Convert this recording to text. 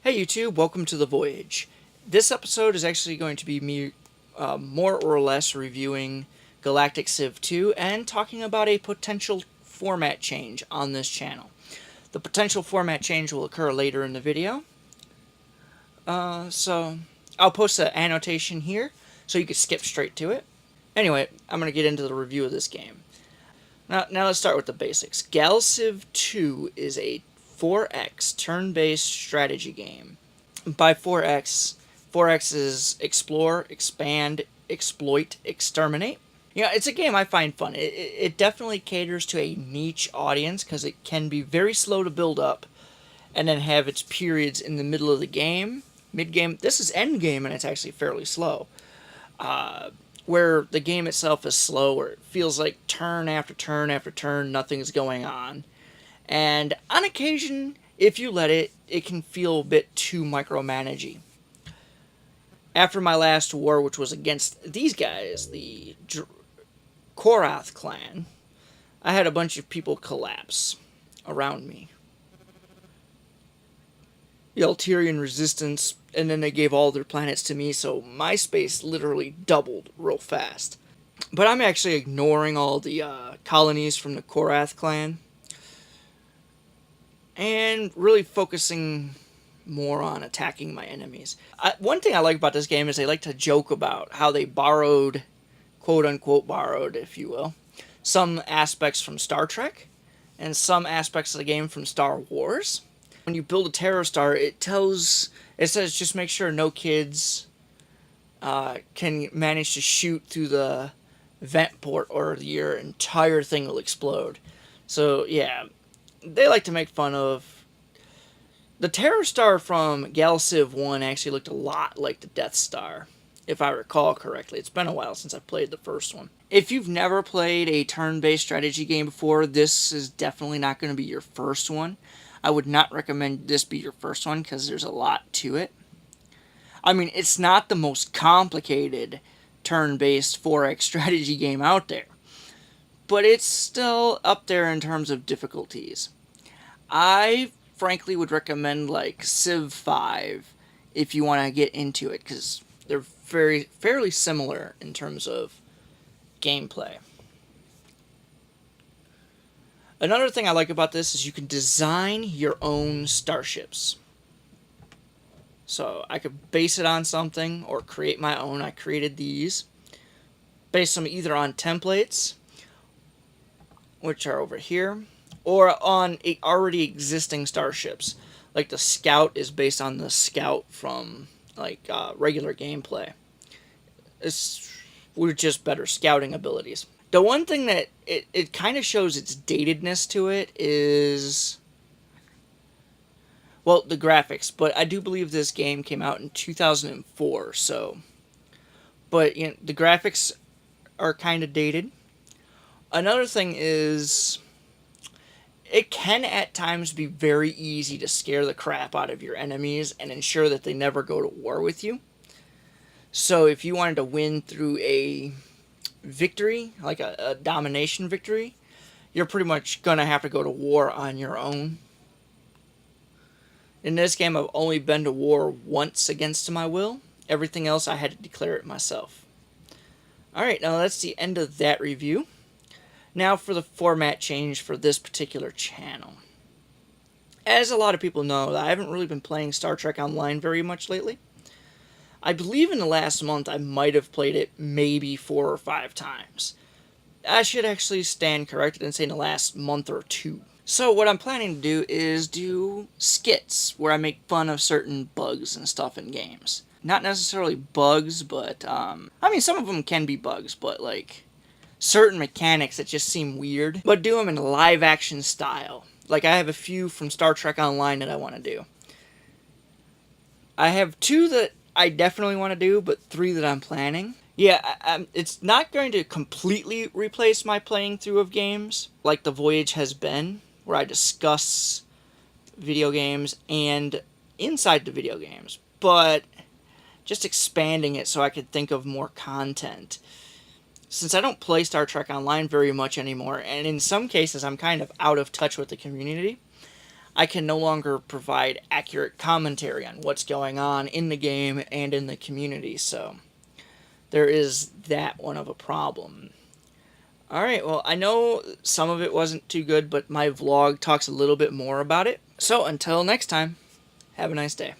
Hey YouTube, welcome to the Voyage. This episode is actually going to be me more or less reviewing Galactic Civ 2 and talking about a potential format change on this channel. The potential format change will occur later in the video. So I'll post an annotation here so you can skip straight to it. Anyway, I'm going to get into the review of this game. Now let's start with the basics. Gal Civ 2 is a 4X turn-based strategy game. By 4X, 4X is explore, expand, exploit, exterminate. Yeah, it's a game I find fun. It definitely caters to a niche audience because it can be very slow to build up and then have its periods in the middle of the game, mid-game. This is end-game and it's actually fairly slow. Where the game itself is slow, where it feels like turn after turn after turn, nothing's going on. And on occasion, if you let it, it can feel a bit too micromanagey. After my last war, which was against these guys, the Korath clan, I had a bunch of people collapse around me. The Altarian resistance, and then they gave all their planets to me, so my space literally doubled real fast. But I'm actually ignoring all the colonies from the Korath clan and really focusing more on attacking my enemies. One thing I like about this game is they like to joke about how they borrowed, quote-unquote borrowed, if you will, some aspects from Star Trek and some aspects of the game from Star Wars. When you build a Terror Star, it says just make sure no kids can manage to shoot through the vent port or your entire thing will explode. So yeah, they like to make fun of... The Terror Star from Gal Civ 1 actually looked a lot like the Death Star, if I recall correctly. It's been a while since I played the first one. If you've never played a turn-based strategy game before, this is definitely not going to be your first one. I would not recommend this be your first one because there's a lot to it. I mean, it's not the most complicated turn-based 4X strategy game out there, but it's still up there in terms of difficulties. I frankly would recommend like Civ 5 if you want to get into it, because they're fairly similar in terms of gameplay. Another thing I like about this is you can design your own starships. So I could base it on something or create my own. I created these based either on templates, which are over here, or on already existing starships. Like the Scout is based on the Scout from like regular gameplay. It's with just better scouting abilities. The one thing that it kind of shows its datedness to it is, well, the graphics. But I do believe this game came out in 2004, so... But you know, the graphics are kind of dated. Another thing is, it can at times be very easy to scare the crap out of your enemies and ensure that they never go to war with you. So if you wanted to win through a victory, like a domination victory, you're pretty much going to have to go to war on your own. In this game, I've only been to war once against my will. Everything else, I had to declare it myself. Alright, now that's the end of that review. Now for the format change for this particular channel. As a lot of people know, I haven't really been playing Star Trek Online very much lately. I believe in the last month I might have played it maybe 4 or 5 times. I should actually stand corrected and say in the last month or 2. So what I'm planning to do is do skits where I make fun of certain bugs and stuff in games. Not necessarily bugs, but I mean, some of them can be bugs, but like certain mechanics that just seem weird, but do them in a live action style. Like I have a few from Star Trek Online that I want to do. I have 2 that I definitely want to do, but 3 that I'm planning. Yeah, it's not going to completely replace my playing through of games like the Voyage has been, where I discuss video games and inside the video games, but just expanding it so I could think of more content. Since I don't play Star Trek Online very much anymore, and in some cases I'm kind of out of touch with the community, I can no longer provide accurate commentary on what's going on in the game and in the community, so there is that one of a problem. Alright, well, I know some of it wasn't too good, but my vlog talks a little bit more about it. So until next time, have a nice day.